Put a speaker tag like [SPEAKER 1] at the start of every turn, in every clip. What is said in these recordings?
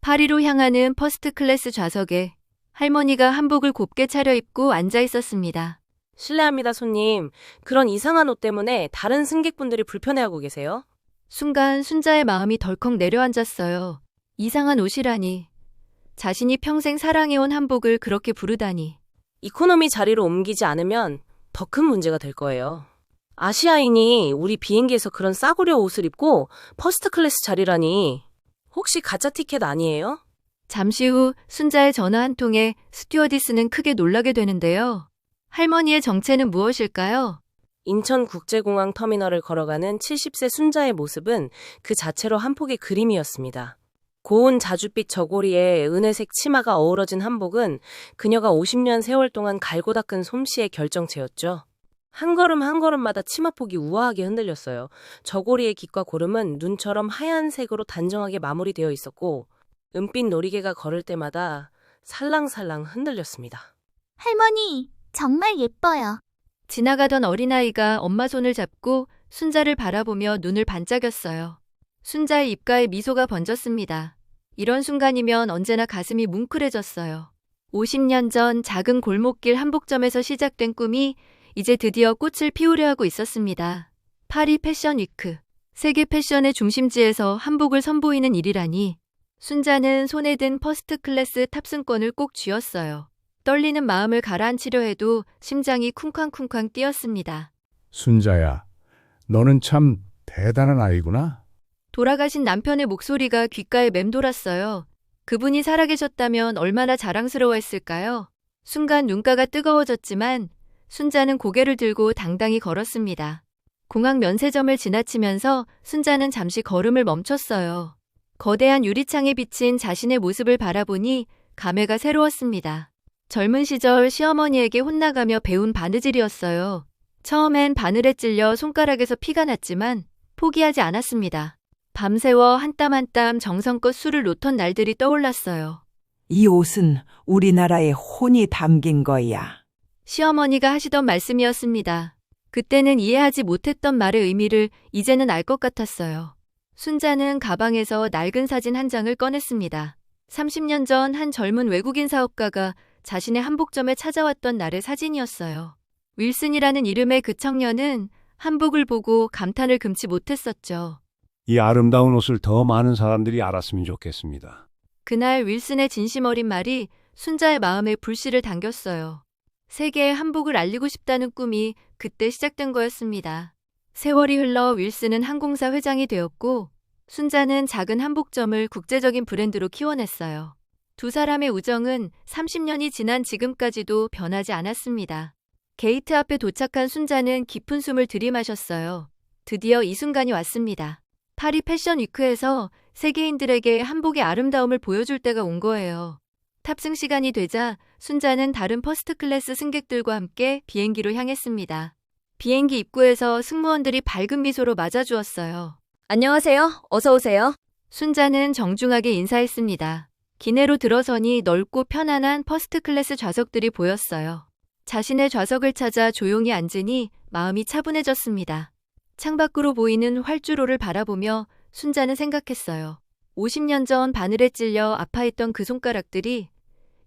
[SPEAKER 1] 파리로 향하는 퍼스트 클래스 좌석에 할머니가 한복을 곱게 차려입고 앉아 있었습니다.
[SPEAKER 2] 실례합니다, 손님. 그런 이상한 옷 때문에 다른 승객분들이 불편해하고 계세요?
[SPEAKER 1] 순간 순자의 마음이 덜컥 내려앉았어요. 이상한 옷이라니. 자신이 평생 사랑해온 한복을 그렇게 부르다니.
[SPEAKER 2] 이코노미 자리로 옮기지 않으면 더 큰 문제가 될 거예요. 아시아인이 우리 비행기에서 그런 싸구려 옷을 입고 퍼스트 클래스 자리라니. 혹시 가짜 티켓 아니에요?
[SPEAKER 1] 잠시 후 순자의 전화 한 통에 스튜어디스는 크게 놀라게 되는데요. 할머니의 정체는 무엇일까요?
[SPEAKER 2] 인천국제공항 터미널을 걸어가는 70세 순자의 모습은 그 자체로 한 폭의 그림이었습니다. 고운 자줏빛 저고리에 은회색 치마가 어우러진 한복은 그녀가 50년 세월 동안 갈고 닦은 솜씨의 결정체였죠. 한 걸음 한 걸음마다 치마폭이 우아하게 흔들렸어요. 저고리의 깃과 고름은 눈처럼 하얀색으로 단정하게 마무리되어 있었고 은빛 놀이개가 걸을 때마다 살랑살랑 흔들렸습니다.
[SPEAKER 3] 할머니, 정말 예뻐요.
[SPEAKER 1] 지나가던 어린아이가 엄마 손을 잡고 순자를 바라보며 눈을 반짝였어요. 순자의 입가에 미소가 번졌습니다. 이런 순간이면 언제나 가슴이 뭉클해졌어요. 50년 전 작은 골목길 한복점에서 시작된 꿈이 이제 드디어 꽃을 피우려 하고 있었습니다. 파리 패션 위크. 세계 패션의 중심지에서 한복을 선보이는 일이라니. 순자는 손에 든 퍼스트 클래스 탑승권을 꼭 쥐었어요. 떨리는 마음을 가라앉히려 해도 심장이 쿵쾅쿵쾅 뛰었습니다.
[SPEAKER 4] 순자야, 너는 참 대단한 아이구나.
[SPEAKER 1] 돌아가신 남편의 목소리가 귓가에 맴돌았어요. 그분이 살아계셨다면 얼마나 자랑스러워했을까요? 순간 눈가가 뜨거워졌지만 순자는 고개를 들고 당당히 걸었습니다. 공항 면세점을 지나치면서 순자는 잠시 걸음을 멈췄어요. 거대한 유리창에 비친 자신의 모습을 바라보니 감회가 새로웠습니다. 젊은 시절 시어머니에게 혼나가며 배운 바느질이었어요. 처음엔 바늘에 찔려 손가락에서 피가 났지만 포기하지 않았습니다. 밤새워 한 땀 한 땀 정성껏 술을 놓던 날들이 떠올랐어요.
[SPEAKER 5] 이 옷은 우리나라의 혼이 담긴 거야.
[SPEAKER 1] 시어머니가 하시던 말씀이었습니다. 그때는 이해하지 못했던 말의 의미를 이제는 알 것 같았어요. 순자는 가방에서 낡은 사진 한 장을 꺼냈습니다. 30년 전 한 젊은 외국인 사업가가 자신의 한복점에 찾아왔던 날의 사진이었어요. 윌슨이라는 이름의 그 청년은 한복을 보고 감탄을 금치 못했었죠.
[SPEAKER 6] 이 아름다운 옷을 더 많은 사람들이 알았으면 좋겠습니다.
[SPEAKER 1] 그날 윌슨의 진심 어린 말이 순자의 마음에 불씨를 당겼어요. 세계에 한복을 알리고 싶다는 꿈이 그때 시작된 거였습니다. 세월이 흘러 윌슨은 항공사 회장이 되었고 순자는 작은 한복점을 국제적인 브랜드로 키워냈어요. 두 사람의 우정은 30년이 지난 지금까지도 변하지 않았습니다. 게이트 앞에 도착한 순자는 깊은 숨을 들이마셨어요. 드디어 이 순간이 왔습니다. 파리 패션 위크에서 세계인들에게 한복의 아름다움을 보여줄 때가 온 거예요. 탑승 시간이 되자 순자는 다른 퍼스트 클래스 승객들과 함께 비행기로 향했습니다. 비행기 입구에서 승무원들이 밝은 미소로 맞아주었어요.
[SPEAKER 7] 안녕하세요. 어서 오세요.
[SPEAKER 1] 순자는 정중하게 인사했습니다. 기내로 들어서니 넓고 편안한 퍼스트 클래스 좌석들이 보였어요. 자신의 좌석을 찾아 조용히 앉으니 마음이 차분해졌습니다. 창밖으로 보이는 활주로를 바라보며 순자는 생각했어요. 50년 전 바늘에 찔려 아파했던 그 손가락들이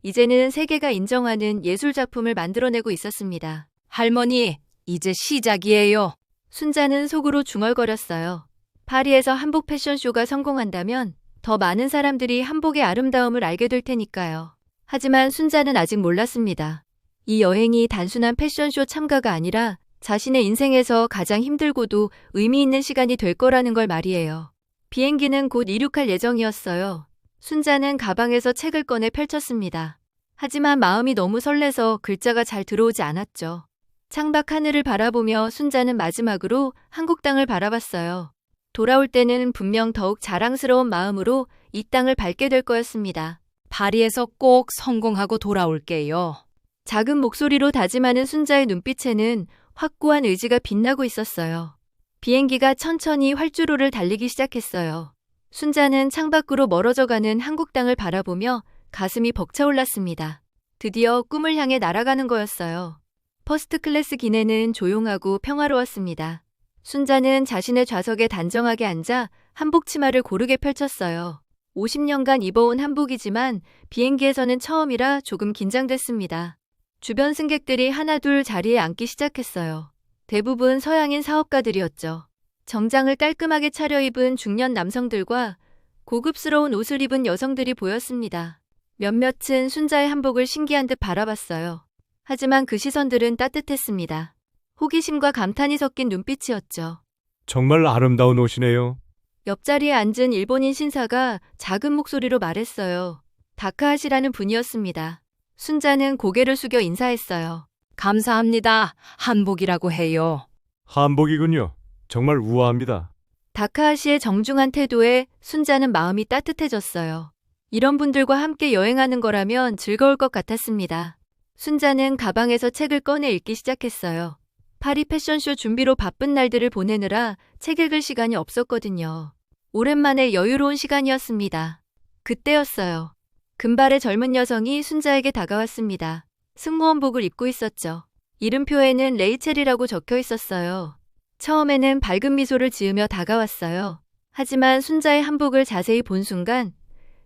[SPEAKER 1] 이제는 세계가 인정하는 예술작품을 만들어내고 있었습니다.
[SPEAKER 7] 할머니, 이제 시작이에요.
[SPEAKER 1] 순자는 속으로 중얼거렸어요. 파리에서 한복 패션쇼가 성공한다면 더 많은 사람들이 한복의 아름다움을 알게 될 테니까요. 하지만 순자는 아직 몰랐습니다. 이 여행이 단순한 패션쇼 참가가 아니라 자신의 인생에서 가장 힘들고도 의미 있는 시간이 될 거라는 걸 말이에요. 비행기는 곧 이륙할 예정이었어요. 순자는 가방에서 책을 꺼내 펼쳤습니다. 하지만 마음이 너무 설레서 글자가 잘 들어오지 않았죠. 창밖 하늘을 바라보며 순자는 마지막으로 한국 땅을 바라봤어요. 돌아올 때는 분명 더욱 자랑스러운 마음으로 이 땅을 밟게 될 거였습니다.
[SPEAKER 7] 파리에서 꼭 성공하고 돌아올게요.
[SPEAKER 1] 작은 목소리로 다짐하는 순자의 눈빛에는 확고한 의지가 빛나고 있었어요. 비행기가 천천히 활주로를 달리기 시작했어요. 순자는 창밖으로 멀어져가는 한국 땅을 바라보며 가슴이 벅차올랐습니다. 드디어 꿈을 향해 날아가는 거였어요. 퍼스트 클래스 기내는 조용하고 평화로웠습니다. 순자는 자신의 좌석에 단정하게 앉아 한복 치마를 고르게 펼쳤어요. 50년간 입어온 한복이지만 비행기에서는 처음이라 조금 긴장됐습니다. 주변 승객들이 하나둘 자리에 앉기 시작했어요. 대부분 서양인 사업가들이었죠. 정장을 깔끔하게 차려입은 중년 남성들과 고급스러운 옷을 입은 여성들이 보였습니다. 몇몇은 순자의 한복을 신기한 듯 바라봤어요. 하지만 그 시선들은 따뜻했습니다. 호기심과 감탄이 섞인 눈빛이었죠.
[SPEAKER 6] 정말 아름다운 옷이네요.
[SPEAKER 1] 옆자리에 앉은 일본인 신사가 작은 목소리로 말했어요. 다카하시라는 분이었습니다. 순자는 고개를 숙여 인사했어요.
[SPEAKER 7] 감사합니다. 한복이라고 해요.
[SPEAKER 6] 한복이군요. 정말 우아합니다.
[SPEAKER 1] 다카하시의 정중한 태도에 순자는 마음이 따뜻해졌어요. 이런 분들과 함께 여행하는 거라면 즐거울 것 같았습니다. 순자는 가방에서 책을 꺼내 읽기 시작했어요. 파리 패션쇼 준비로 바쁜 날들을 보내느라 책 읽을 시간이 없었거든요. 오랜만에 여유로운 시간이었습니다. 그때였어요. 금발의 젊은 여성이 순자에게 다가왔습니다. 승무원복을 입고 있었죠. 이름표에는 레이첼이라고 적혀 있었어요. 처음에는 밝은 미소를 지으며 다가왔어요. 하지만 순자의 한복을 자세히 본 순간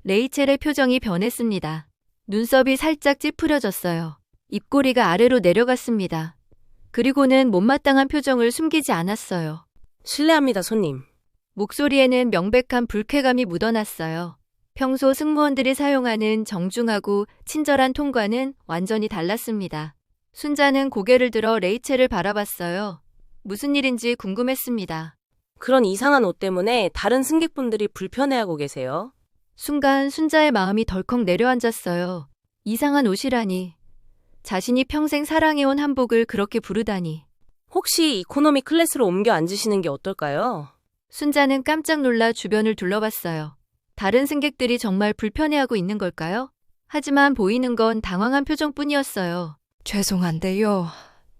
[SPEAKER 1] 레이첼의 표정이 변했습니다. 눈썹이 살짝 찌푸려졌어요. 입꼬리가 아래로 내려갔습니다. 그리고는 못마땅한 표정을 숨기지 않았어요.
[SPEAKER 2] 실례합니다, 손님.
[SPEAKER 1] 목소리에는 명백한 불쾌감이 묻어났어요. 평소 승무원들이 사용하는 정중하고 친절한 톤과는 완전히 달랐습니다. 순자는 고개를 들어 레이첼을 바라봤어요. 무슨 일인지 궁금했습니다.
[SPEAKER 2] 그런 이상한 옷 때문에 다른 승객분들이 불편해하고 계세요.
[SPEAKER 1] 순간 순자의 마음이 덜컥 내려앉았어요. 이상한 옷이라니. 자신이 평생 사랑해온 한복을 그렇게 부르다니.
[SPEAKER 2] 혹시 이코노미 클래스로 옮겨 앉으시는 게 어떨까요?
[SPEAKER 1] 순자는 깜짝 놀라 주변을 둘러봤어요. 다른 승객들이 정말 불편해하고 있는 걸까요? 하지만 보이는 건 당황한 표정뿐이었어요.
[SPEAKER 7] 죄송한데요.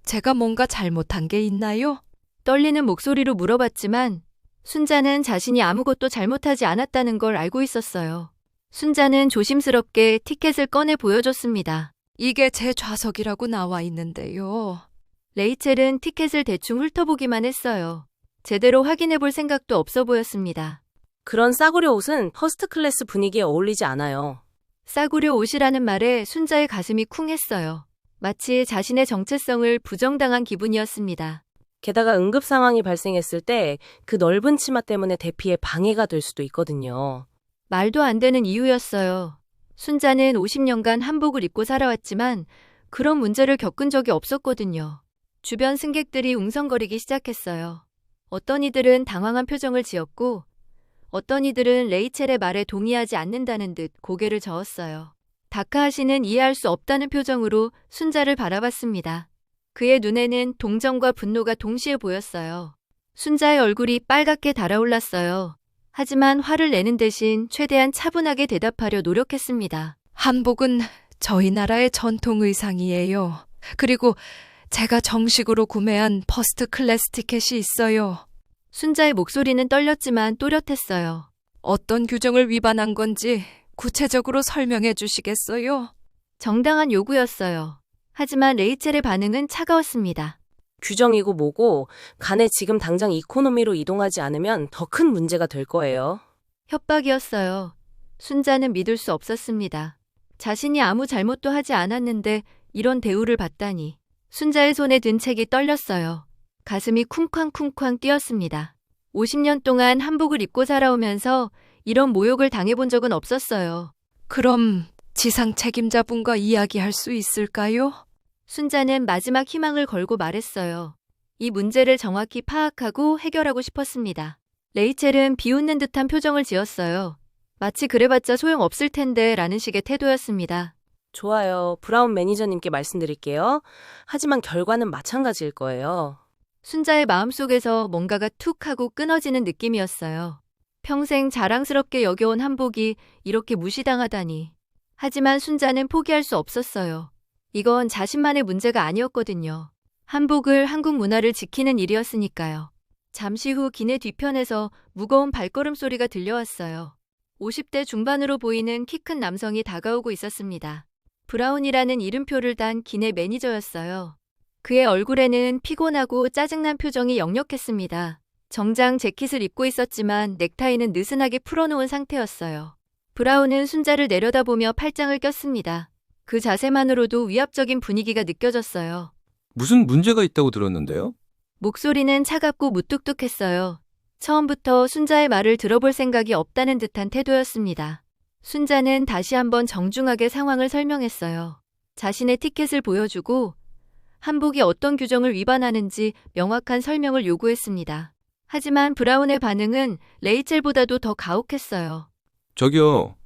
[SPEAKER 7] 제가 뭔가 잘못한 게 있나요?
[SPEAKER 1] 떨리는 목소리로 물어봤지만 순자는 자신이 아무것도 잘못하지 않았다는 걸 알고 있었어요. 순자는 조심스럽게 티켓을 꺼내 보여줬습니다.
[SPEAKER 7] 이게 제 좌석이라고 나와 있는데요.
[SPEAKER 1] 레이첼은 티켓을 대충 훑어보기만 했어요. 제대로 확인해 볼 생각도 없어 보였습니다.
[SPEAKER 2] 그런 싸구려 옷은 퍼스트 클래스 분위기에 어울리지 않아요.
[SPEAKER 1] 싸구려 옷이라는 말에 순자의 가슴이 쿵했어요. 마치 자신의 정체성을 부정당한 기분이었습니다.
[SPEAKER 2] 게다가 응급 상황이 발생했을 때 그 넓은 치마 때문에 대피에 방해가 될 수도 있거든요.
[SPEAKER 1] 말도 안 되는 이유였어요. 순자는 50년간 한복을 입고 살아왔지만 그런 문제를 겪은 적이 없었거든요. 주변 승객들이 웅성거리기 시작했어요. 어떤 이들은 당황한 표정을 지었고 어떤 이들은 레이첼의 말에 동의하지 않는다는 듯 고개를 저었어요. 다카하시는 이해할 수 없다는 표정으로 순자를 바라봤습니다. 그의 눈에는 동정과 분노가 동시에 보였어요. 순자의 얼굴이 빨갛게 달아올랐어요. 하지만 화를 내는 대신 최대한 차분하게 대답하려 노력했습니다.
[SPEAKER 7] 한복은 저희 나라의 전통 의상이에요. 그리고 제가 정식으로 구매한 퍼스트 클래스 티켓이 있어요.
[SPEAKER 1] 순자의 목소리는 떨렸지만 또렷했어요.
[SPEAKER 7] 어떤 규정을 위반한 건지 구체적으로 설명해 주시겠어요?
[SPEAKER 1] 정당한 요구였어요. 하지만 레이첼의 반응은 차가웠습니다.
[SPEAKER 2] 규정이고 뭐고 간에 지금 당장 이코노미로 이동하지 않으면 더 큰 문제가 될 거예요.
[SPEAKER 1] 협박이었어요. 순자는 믿을 수 없었습니다. 자신이 아무 잘못도 하지 않았는데 이런 대우를 받다니. 순자의 손에 든 책이 떨렸어요. 가슴이 쿵쾅쿵쾅 뛰었습니다. 50년 동안 한복을 입고 살아오면서 이런 모욕을 당해본 적은 없었어요.
[SPEAKER 7] 그럼 지상 책임자분과 이야기할 수 있을까요?
[SPEAKER 1] 순자는 마지막 희망을 걸고 말했어요. 이 문제를 정확히 파악하고 해결하고 싶었습니다. 레이첼은 비웃는 듯한 표정을 지었어요. 마치 그래봤자 소용없을 텐데 라는 식의 태도였습니다.
[SPEAKER 2] 좋아요. 브라운 매니저님께 말씀드릴게요. 하지만 결과는 마찬가지일 거예요.
[SPEAKER 1] 순자의 마음속에서 뭔가가 툭 하고 끊어지는 느낌이었어요. 평생 자랑스럽게 여겨온 한복이 이렇게 무시당하다니. 하지만 순자는 포기할 수 없었어요. 이건 자신만의 문제가 아니었거든요. 한복을 한국 문화를 지키는 일이었으니까요. 잠시 후 기내 뒤편에서 무거운 발걸음 소리가 들려왔어요. 50대 중반으로 보이는 키 큰 남성이 다가오고 있었습니다. 브라운이라는 이름표를 단 기내 매니저였어요. 그의 얼굴에는 피곤하고 짜증난 표정이 역력했습니다. 정장 재킷을 입고 있었지만 넥타이는 느슨하게 풀어놓은 상태였어요. 브라운은 순자를 내려다보며 팔짱을 꼈습니다. 그 자세만으로도 위압적인 분위기가 느껴졌어요.
[SPEAKER 8] 무슨 문제가 있다고 들었는데요?
[SPEAKER 1] 목소리는 차갑고 무뚝뚝했어요. 처음부터 순자의 말을 들어볼 생각이 없다는 듯한 태도였습니다. 순자는 다시 한번 정중하게 상황을 설명했어요. 자신의 티켓을 보여주고 한복이 어떤 규정을 위반하는지 명확한 설명을 요구했습니다. 하지만 브라운의 반응은 레이첼보다도 더 가혹했어요.
[SPEAKER 8] 저기요,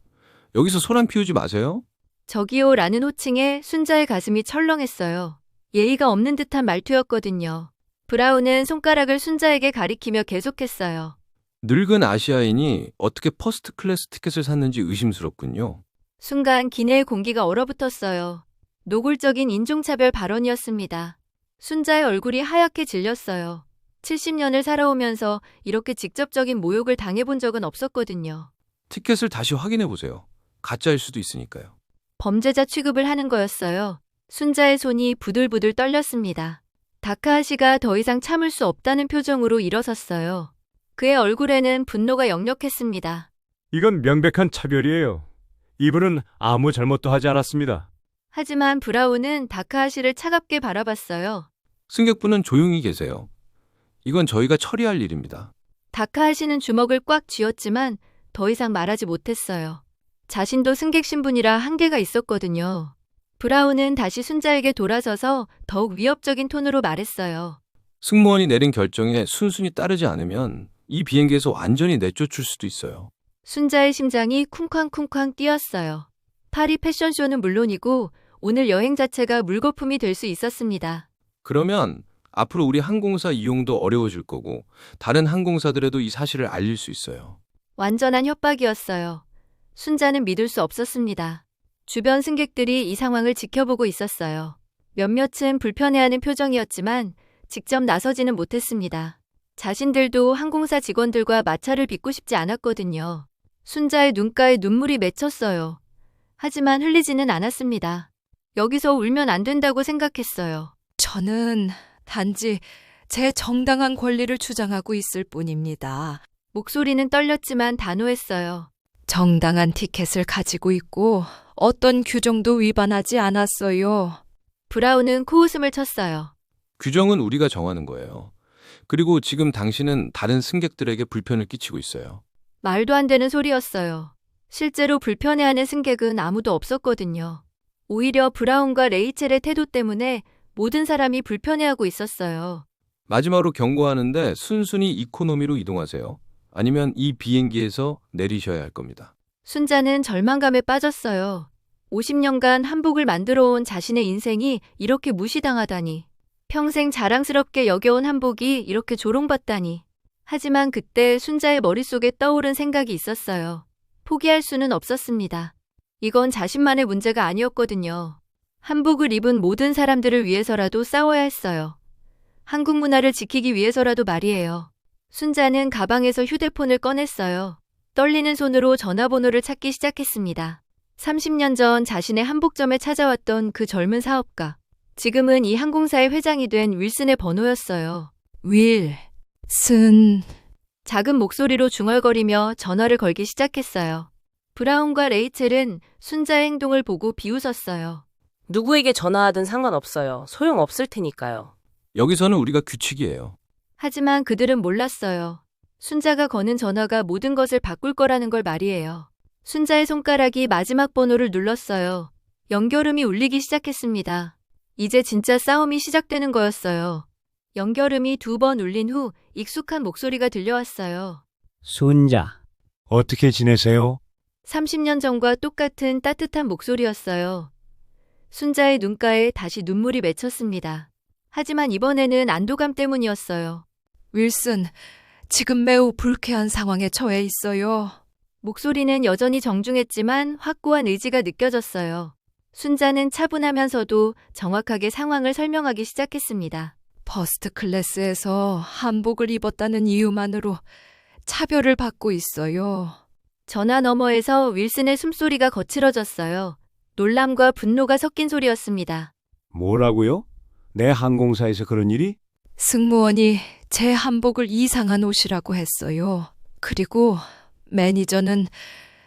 [SPEAKER 8] 여기서 소란 피우지 마세요.
[SPEAKER 1] 저기요라는 호칭에 순자의 가슴이 철렁했어요. 예의가 없는 듯한 말투였거든요. 브라운은 손가락을 순자에게 가리키며 계속했어요.
[SPEAKER 8] 늙은 아시아인이 어떻게 퍼스트 클래스 티켓을 샀는지 의심스럽군요.
[SPEAKER 1] 순간 기내의 공기가 얼어붙었어요. 노골적인 인종차별 발언이었습니다. 순자의 얼굴이 하얗게 질렸어요. 70년을 살아오면서 이렇게 직접적인 모욕을 당해본 적은 없었거든요.
[SPEAKER 8] 티켓을 다시 확인해 보세요. 가짜일 수도 있으니까요.
[SPEAKER 1] 범죄자 취급을 하는 거였어요. 순자의 손이 부들부들 떨렸습니다. 다카하시가 더 이상 참을 수 없다는 표정으로 일어섰어요. 그의 얼굴에는 분노가 역력했습니다.
[SPEAKER 6] 이건 명백한 차별이에요. 이분은 아무 잘못도 하지 않았습니다.
[SPEAKER 1] 하지만 브라운은 다카하시를 차갑게 바라봤어요.
[SPEAKER 8] 승객분은 조용히 계세요. 이건 저희가 처리할 일입니다.
[SPEAKER 1] 다카하시는 주먹을 꽉 쥐었지만 더 이상 말하지 못했어요. 자신도 승객 신분이라 한계가 있었거든요. 브라운은 다시 순자에게 돌아서서 더욱 위협적인 톤으로 말했어요.
[SPEAKER 8] 승무원이 내린 결정에 순순히 따르지 않으면 이 비행기에서 완전히 내쫓을 수도 있어요.
[SPEAKER 1] 순자의 심장이 쿵쾅쿵쾅 뛰었어요. 파리 패션쇼는 물론이고 오늘 여행 자체가 물거품이 될 수 있었습니다.
[SPEAKER 8] 그러면 앞으로 우리 항공사 이용도 어려워질 거고 다른 항공사들에도 이 사실을 알릴 수 있어요.
[SPEAKER 1] 완전한 협박이었어요. 순자는 믿을 수 없었습니다. 주변 승객들이 이 상황을 지켜보고 있었어요. 몇몇은 불편해하는 표정이었지만 직접 나서지는 못했습니다. 자신들도 항공사 직원들과 마찰을 빚고 싶지 않았거든요. 순자의 눈가에 눈물이 맺혔어요. 하지만 흘리지는 않았습니다. 여기서 울면 안 된다고 생각했어요.
[SPEAKER 7] 저는 단지 제 정당한 권리를 주장하고 있을 뿐입니다.
[SPEAKER 1] 목소리는 떨렸지만 단호했어요.
[SPEAKER 7] 정당한 티켓을 가지고 있고 어떤 규정도 위반하지 않았어요.
[SPEAKER 1] 브라운은 코웃음을 쳤어요.
[SPEAKER 8] 규정은 우리가 정하는 거예요. 그리고 지금 당신은 다른 승객들에게 불편을 끼치고 있어요.
[SPEAKER 1] 말도 안 되는 소리였어요. 실제로 불편해하는 승객은 아무도 없었거든요. 오히려 브라운과 레이첼의 태도 때문에 모든 사람이 불편해하고 있었어요.
[SPEAKER 8] 마지막으로 경고하는데 순순히 이코노미로 이동하세요. 아니면 이 비행기에서 내리셔야 할 겁니다.
[SPEAKER 1] 순자는 절망감에 빠졌어요. 50년간 한복을 만들어 온 자신의 인생이 이렇게 무시당하다니. 평생 자랑스럽게 여겨온 한복이 이렇게 조롱받다니. 하지만 그때 순자의 머릿속에 떠오른 생각이 있었어요. 포기할 수는 없었습니다. 이건 자신만의 문제가 아니었거든요. 한복을 입은 모든 사람들을 위해서라도 싸워야 했어요. 한국 문화를 지키기 위해서라도 말이에요. 순자는 가방에서 휴대폰을 꺼냈어요. 떨리는 손으로 전화번호를 찾기 시작했습니다. 30년 전 자신의 한복점에 찾아왔던 그 젊은 사업가. 지금은 이 항공사의 회장이 된 윌슨의 번호였어요.
[SPEAKER 7] 윌슨.
[SPEAKER 1] 작은 목소리로 중얼거리며 전화를 걸기 시작했어요. 브라운과 레이첼은 순자의 행동을 보고 비웃었어요.
[SPEAKER 2] 누구에게 전화하든 상관없어요. 소용없을 테니까요.
[SPEAKER 8] 여기서는 우리가 규칙이에요.
[SPEAKER 1] 하지만 그들은 몰랐어요. 순자가 거는 전화가 모든 것을 바꿀 거라는 걸 말이에요. 순자의 손가락이 마지막 번호를 눌렀어요. 연결음이 울리기 시작했습니다. 이제 진짜 싸움이 시작되는 거였어요. 연결음이 2번 울린 후 익숙한 목소리가 들려왔어요.
[SPEAKER 6] 순자. 어떻게 지내세요?
[SPEAKER 1] 30년 전과 똑같은 따뜻한 목소리였어요. 순자의 눈가에 다시 눈물이 맺혔습니다. 하지만 이번에는 안도감 때문이었어요.
[SPEAKER 7] 윌슨, 지금 매우 불쾌한 상황에 처해 있어요.
[SPEAKER 1] 목소리는 여전히 정중했지만 확고한 의지가 느껴졌어요. 순자는 차분하면서도 정확하게 상황을 설명하기 시작했습니다.
[SPEAKER 7] 퍼스트 클래스에서 한복을 입었다는 이유만으로 차별을 받고 있어요.
[SPEAKER 1] 전화 너머에서 윌슨의 숨소리가 거칠어졌어요. 놀람과 분노가 섞인 소리였습니다.
[SPEAKER 6] 뭐라고요? 내 항공사에서 그런 일이?
[SPEAKER 7] 승무원이 제 한복을 이상한 옷이라고 했어요. 그리고 매니저는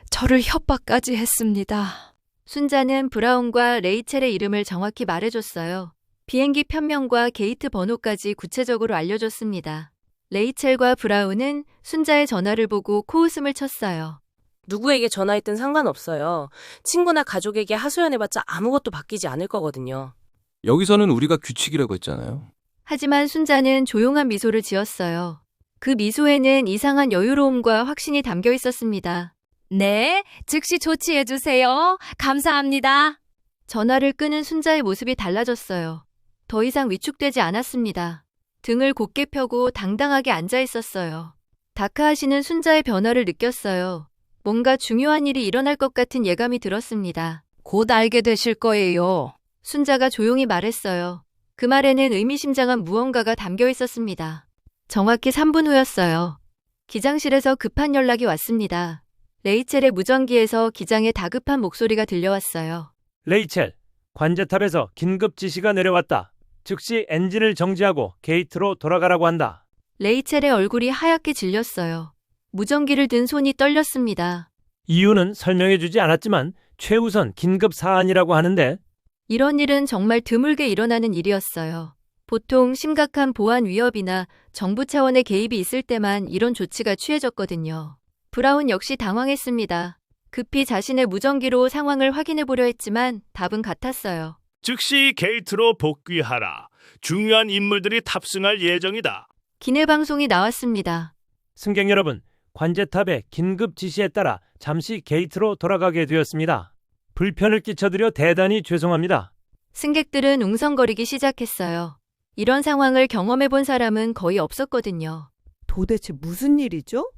[SPEAKER 7] 저를 협박까지 했습니다.
[SPEAKER 1] 순자는 브라운과 레이첼의 이름을 정확히 말해줬어요. 비행기 편명과 게이트 번호까지 구체적으로 알려줬습니다. 레이첼과 브라운은 순자의 전화를 보고 코웃음을 쳤어요.
[SPEAKER 2] 누구에게 전화했든 상관없어요. 친구나 가족에게 하소연해봤자 아무것도 바뀌지 않을 거거든요.
[SPEAKER 8] 여기서는 우리가 규칙이라고 했잖아요.
[SPEAKER 1] 하지만 순자는 조용한 미소를 지었어요. 그 미소에는 이상한 여유로움과 확신이 담겨 있었습니다.
[SPEAKER 7] 네, 즉시 조치해주세요. 감사합니다.
[SPEAKER 1] 전화를 끄는 순자의 모습이 달라졌어요. 더 이상 위축되지 않았습니다. 등을 곧게 펴고 당당하게 앉아 있었어요. 다크아 씨는 순자의 변화를 느꼈어요. 뭔가 중요한 일이 일어날 것 같은 예감이 들었습니다.
[SPEAKER 7] 곧 알게 되실 거예요.
[SPEAKER 1] 순자가 조용히 말했어요. 그 말에는 의미심장한 무언가가 담겨 있었습니다. 정확히 3분 후였어요. 기장실에서 급한 연락이 왔습니다. 레이첼의 무전기에서 기장의 다급한 목소리가 들려왔어요.
[SPEAKER 9] 레이첼, 관제탑에서 긴급 지시가 내려왔다. 즉시 엔진을 정지하고 게이트로 돌아가라고 한다.
[SPEAKER 1] 레이첼의 얼굴이 하얗게 질렸어요. 무전기를 든 손이 떨렸습니다.
[SPEAKER 9] 이유는 설명해주지 않았지만 최우선 긴급 사안이라고 하는데
[SPEAKER 1] 이런 일은 정말 드물게 일어나는 일이었어요. 보통 심각한 보안 위협이나 정부 차원의 개입이 있을 때만 이런 조치가 취해졌거든요. 브라운 역시 당황했습니다. 급히 자신의 무전기로 상황을 확인해 보려 했지만 답은 같았어요.
[SPEAKER 10] 즉시 게이트로 복귀하라. 중요한 인물들이 탑승할 예정이다.
[SPEAKER 1] 기내 방송이 나왔습니다.
[SPEAKER 9] 승객 여러분, 관제탑의 긴급 지시에 따라 잠시 게이트로 돌아가게 되었습니다. 불편을 끼쳐드려 대단히 죄송합니다.
[SPEAKER 1] 승객들은 웅성거리기 시작했어요. 이런 상황을 경험해 본 사람은 거의 없었거든요.
[SPEAKER 11] 도대체 무슨 일이죠?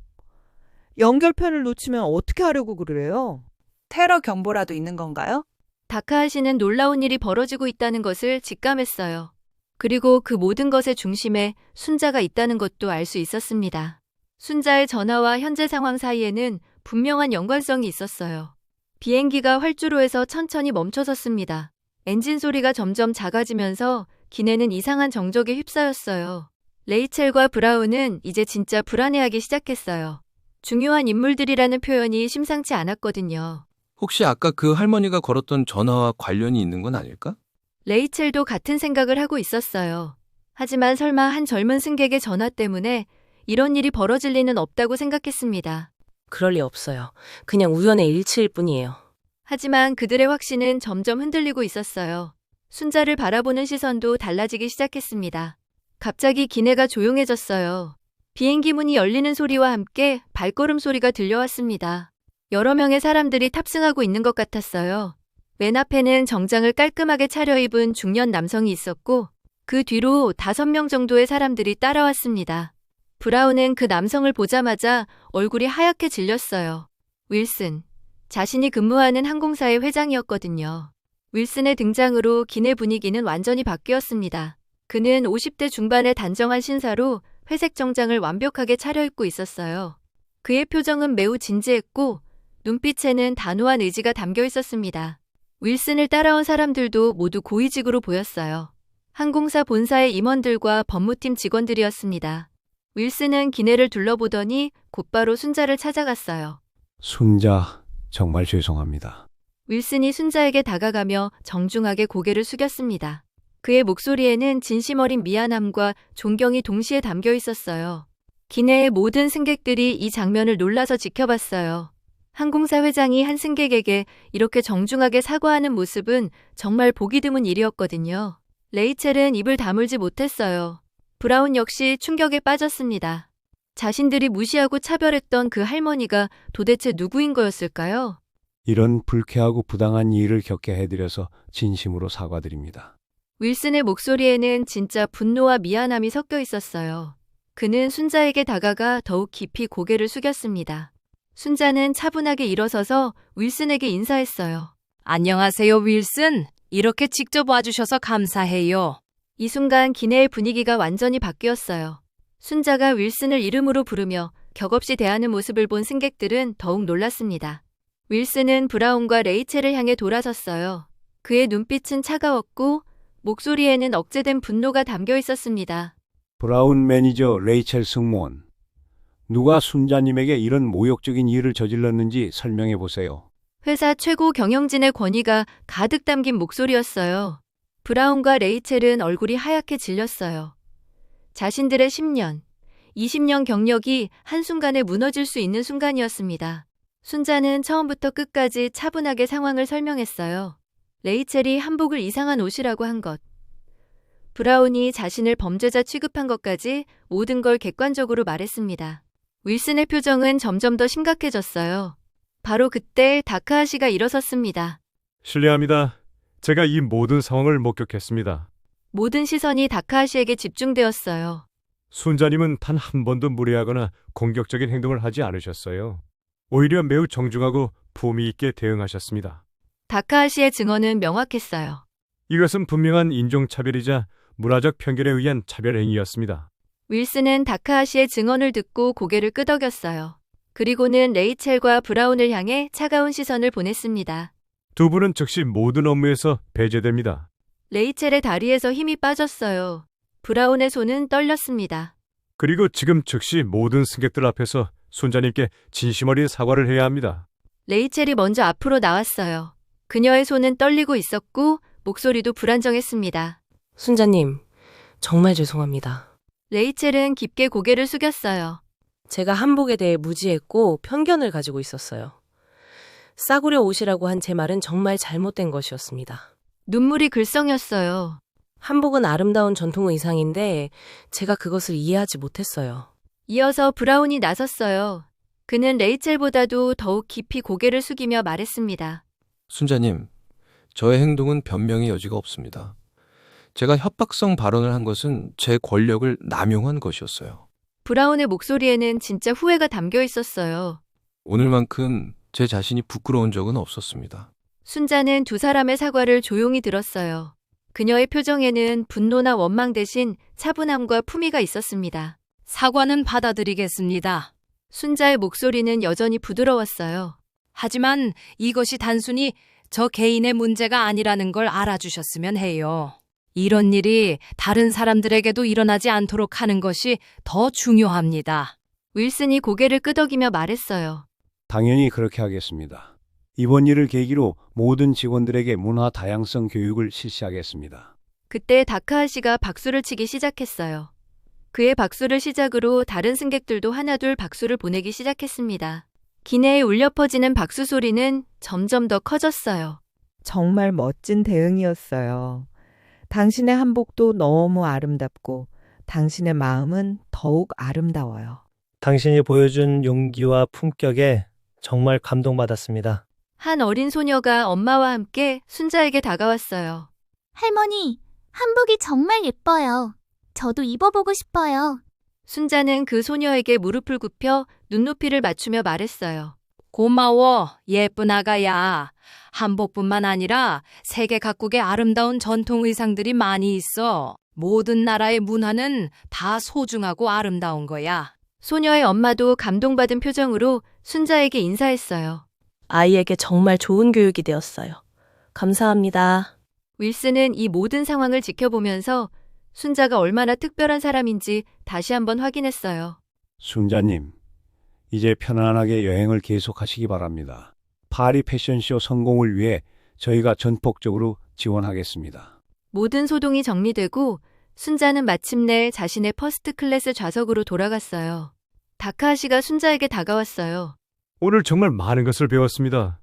[SPEAKER 11] 연결편을 놓치면 어떻게 하려고 그래요?
[SPEAKER 5] 테러 경보라도 있는 건가요?
[SPEAKER 1] 다크아 씨는 놀라운 일이 벌어지고 있다는 것을 직감했어요. 그리고 그 모든 것의 중심에 순자가 있다는 것도 알 수 있었습니다. 순자의 전화와 현재 상황 사이에는 분명한 연관성이 있었어요. 비행기가 활주로에서 천천히 멈춰섰습니다. 엔진 소리가 점점 작아지면서 기내는 이상한 정적에 휩싸였어요. 레이첼과 브라운은 이제 진짜 불안해하기 시작했어요. 중요한 인물들이라는 표현이 심상치 않았거든요.
[SPEAKER 8] 혹시 아까 그 할머니가 걸었던 전화와 관련이 있는 건 아닐까?
[SPEAKER 1] 레이첼도 같은 생각을 하고 있었어요. 하지만 설마 한 젊은 승객의 전화 때문에 이런 일이 벌어질 리는 없다고 생각했습니다.
[SPEAKER 2] 그럴 리 없어요. 그냥 우연의 일치일 뿐이에요.
[SPEAKER 1] 하지만 그들의 확신은 점점 흔들리고 있었어요. 순자를 바라보는 시선도 달라지기 시작했습니다. 갑자기 기내가 조용해졌어요. 비행기 문이 열리는 소리와 함께 발걸음 소리가 들려왔습니다. 여러 명의 사람들이 탑승하고 있는 것 같았어요. 맨 앞에는 정장을 깔끔하게 차려입은 중년 남성이 있었고 그 뒤로 5명 정도의 사람들이 따라왔습니다. 브라운은 그 남성을 보자마자 얼굴이 하얗게 질렸어요. 윌슨, 자신이 근무하는 항공사의 회장이었거든요. 윌슨의 등장으로 기내 분위기는 완전히 바뀌었습니다. 그는 50대 중반의 단정한 신사로 회색 정장을 완벽하게 차려입고 있었어요. 그의 표정은 매우 진지했고 눈빛에는 단호한 의지가 담겨 있었습니다. 윌슨을 따라온 사람들도 모두 고위직으로 보였어요. 항공사 본사의 임원들과 법무팀 직원들이었습니다. 윌슨은 기내를 둘러보더니 곧바로 순자를 찾아갔어요.
[SPEAKER 4] 순자, 정말 죄송합니다.
[SPEAKER 1] 윌슨이 순자에게 다가가며 정중하게 고개를 숙였습니다. 그의 목소리에는 진심 어린 미안함과 존경이 동시에 담겨 있었어요. 기내의 모든 승객들이 이 장면을 놀라서 지켜봤어요. 항공사 회장이 한 승객에게 이렇게 정중하게 사과하는 모습은 정말 보기 드문 일이었거든요. 레이첼은 입을 다물지 못했어요. 브라운 역시 충격에 빠졌습니다. 자신들이 무시하고 차별했던 그 할머니가 도대체 누구인 거였을까요?
[SPEAKER 4] 이런 불쾌하고 부당한 일을 겪게 해드려서 진심으로 사과드립니다.
[SPEAKER 1] 윌슨의 목소리에는 진짜 분노와 미안함이 섞여 있었어요. 그는 순자에게 다가가 더욱 깊이 고개를 숙였습니다. 순자는 차분하게 일어서서 윌슨에게 인사했어요.
[SPEAKER 7] 안녕하세요, 윌슨. 이렇게 직접 와주셔서 감사해요.
[SPEAKER 1] 이 순간 기내의 분위기가 완전히 바뀌었어요. 순자가 윌슨을 이름으로 부르며 격없이 대하는 모습을 본 승객들은 더욱 놀랐습니다. 윌슨은 브라운과 레이첼을 향해 돌아섰어요. 그의 눈빛은 차가웠고 목소리에는 억제된 분노가 담겨 있었습니다.
[SPEAKER 4] 브라운 매니저 레이첼 승무원, 누가 순자님에게 이런 모욕적인 일을 저질렀는지 설명해 보세요.
[SPEAKER 1] 회사 최고 경영진의 권위가 가득 담긴 목소리였어요. 브라운과 레이첼은 얼굴이 하얗게 질렸어요. 자신들의 10년, 20년 경력이 한순간에 무너질 수 있는 순간이었습니다. 순자는 처음부터 끝까지 차분하게 상황을 설명했어요. 레이첼이 한복을 이상한 옷이라고 한 것, 브라운이 자신을 범죄자 취급한 것까지 모든 걸 객관적으로 말했습니다. 윌슨의 표정은 점점 더 심각해졌어요. 바로 그때 다크아시가 일어섰습니다.
[SPEAKER 6] 실례합니다. 제가 이 모든 상황을 목격했습니다.
[SPEAKER 1] 모든 시선이 다크아시에게 집중되었어요.
[SPEAKER 6] 순자님은 단 한 번도 무례하거나 공격적인 행동을 하지 않으셨어요. 오히려 매우 정중하고 품위 있게 대응하셨습니다.
[SPEAKER 1] 다크아시의 증언은 명확했어요.
[SPEAKER 6] 이것은 분명한 인종차별이자 문화적 편견에 의한 차별 행위였습니다.
[SPEAKER 1] 윌슨은 다크아시의 증언을 듣고 고개를 끄덕였어요. 그리고는 레이첼과 브라운을 향해 차가운 시선을 보냈습니다.
[SPEAKER 6] 두 분은 즉시 모든 업무에서 배제됩니다.
[SPEAKER 1] 레이첼의 다리에서 힘이 빠졌어요. 브라운의 손은 떨렸습니다.
[SPEAKER 6] 그리고 지금 즉시 모든 승객들 앞에서 순자님께 진심 어린 사과를 해야 합니다.
[SPEAKER 1] 레이첼이 먼저 앞으로 나왔어요. 그녀의 손은 떨리고 있었고 목소리도 불안정했습니다.
[SPEAKER 2] 순자님, 정말 죄송합니다.
[SPEAKER 1] 레이첼은 깊게 고개를 숙였어요.
[SPEAKER 2] 제가 한복에 대해 무지했고 편견을 가지고 있었어요. 싸구려 옷이라고 한 제 말은 정말 잘못된 것이었습니다.
[SPEAKER 1] 눈물이 글썽였어요.
[SPEAKER 2] 한복은 아름다운 전통 의상인데 제가 그것을 이해하지 못했어요.
[SPEAKER 1] 이어서 브라운이 나섰어요. 그는 레이첼보다도 더욱 깊이 고개를 숙이며 말했습니다.
[SPEAKER 8] 순자님, 저의 행동은 변명의 여지가 없습니다. 제가 협박성 발언을 한 것은 제 권력을 남용한 것이었어요.
[SPEAKER 1] 브라운의 목소리에는 진짜 후회가 담겨 있었어요.
[SPEAKER 8] 오늘만큼 제 자신이 부끄러운 적은 없었습니다.
[SPEAKER 1] 순자는 두 사람의 사과를 조용히 들었어요. 그녀의 표정에는 분노나 원망 대신 차분함과 품위가 있었습니다.
[SPEAKER 7] 사과는 받아들이겠습니다.
[SPEAKER 1] 순자의 목소리는 여전히 부드러웠어요.
[SPEAKER 7] 하지만 이것이 단순히 저 개인의 문제가 아니라는 걸 알아주셨으면 해요. 이런 일이 다른 사람들에게도 일어나지 않도록 하는 것이 더 중요합니다.
[SPEAKER 1] 윌슨이 고개를 끄덕이며 말했어요.
[SPEAKER 4] 당연히 그렇게 하겠습니다. 이번 일을 계기로 모든 직원들에게 문화 다양성 교육을 실시하겠습니다.
[SPEAKER 1] 그때 다크아시가 박수를 치기 시작했어요. 그의 박수를 시작으로 다른 승객들도 하나둘 박수를 보내기 시작했습니다. 기내에 울려 퍼지는 박수 소리는 점점 더 커졌어요.
[SPEAKER 11] 정말 멋진 대응이었어요. 당신의 한복도 너무 아름답고 당신의 마음은 더욱 아름다워요.
[SPEAKER 9] 당신이 보여준 용기와 품격에 정말 감동받았습니다.
[SPEAKER 1] 한 어린 소녀가 엄마와 함께 순자에게 다가왔어요.
[SPEAKER 3] 할머니, 한복이 정말 예뻐요. 저도 입어보고 싶어요.
[SPEAKER 1] 순자는 그 소녀에게 무릎을 굽혀 눈높이를 맞추며 말했어요.
[SPEAKER 7] 고마워, 예쁜 아가야. 한복뿐만 아니라 세계 각국의 아름다운 전통 의상들이 많이 있어. 모든 나라의 문화는 다 소중하고 아름다운 거야.
[SPEAKER 1] 소녀의 엄마도 감동받은 표정으로 순자에게 인사했어요.
[SPEAKER 2] 아이에게 정말 좋은 교육이 되었어요. 감사합니다.
[SPEAKER 1] 윌슨은 이 모든 상황을 지켜보면서 순자가 얼마나 특별한 사람인지 다시 한번 확인했어요.
[SPEAKER 4] 순자님, 이제 편안하게 여행을 계속하시기 바랍니다. 파리 패션쇼 성공을 위해 저희가 전폭적으로 지원하겠습니다.
[SPEAKER 1] 모든 소동이 정리되고 순자는 마침내 자신의 퍼스트 클래스 좌석으로 돌아갔어요. 다크아시가 순자에게 다가왔어요.
[SPEAKER 6] 오늘 정말 많은 것을 배웠습니다.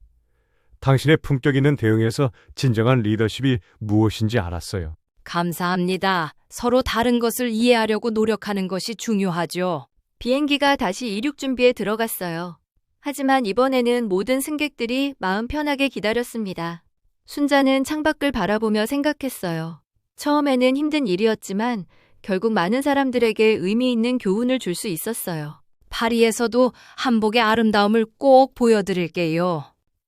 [SPEAKER 6] 당신의 품격 있는 대응에서 진정한 리더십이 무엇인지 알았어요.
[SPEAKER 7] 감사합니다. 서로 다른 것을 이해하려고 노력하는 것이 중요하죠.
[SPEAKER 1] 비행기가 다시 이륙 준비에 들어갔어요. 하지만 이번에는 모든 승객들이 마음 편하게 기다렸습니다. 순자는 창밖을 바라보며 생각했어요. 처음에는 힘든 일이었지만 결국 많은 사람들에게 의미 있는 교훈을 줄 수 있었어요.
[SPEAKER 7] 파리에서도 한복의 아름다움을 꼭 보여드릴게요.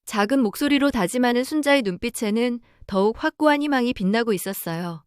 [SPEAKER 1] 작은 목소리로 다짐하는 순자의 눈빛에는 더욱 확고한 희망이 빛나고 있었어요.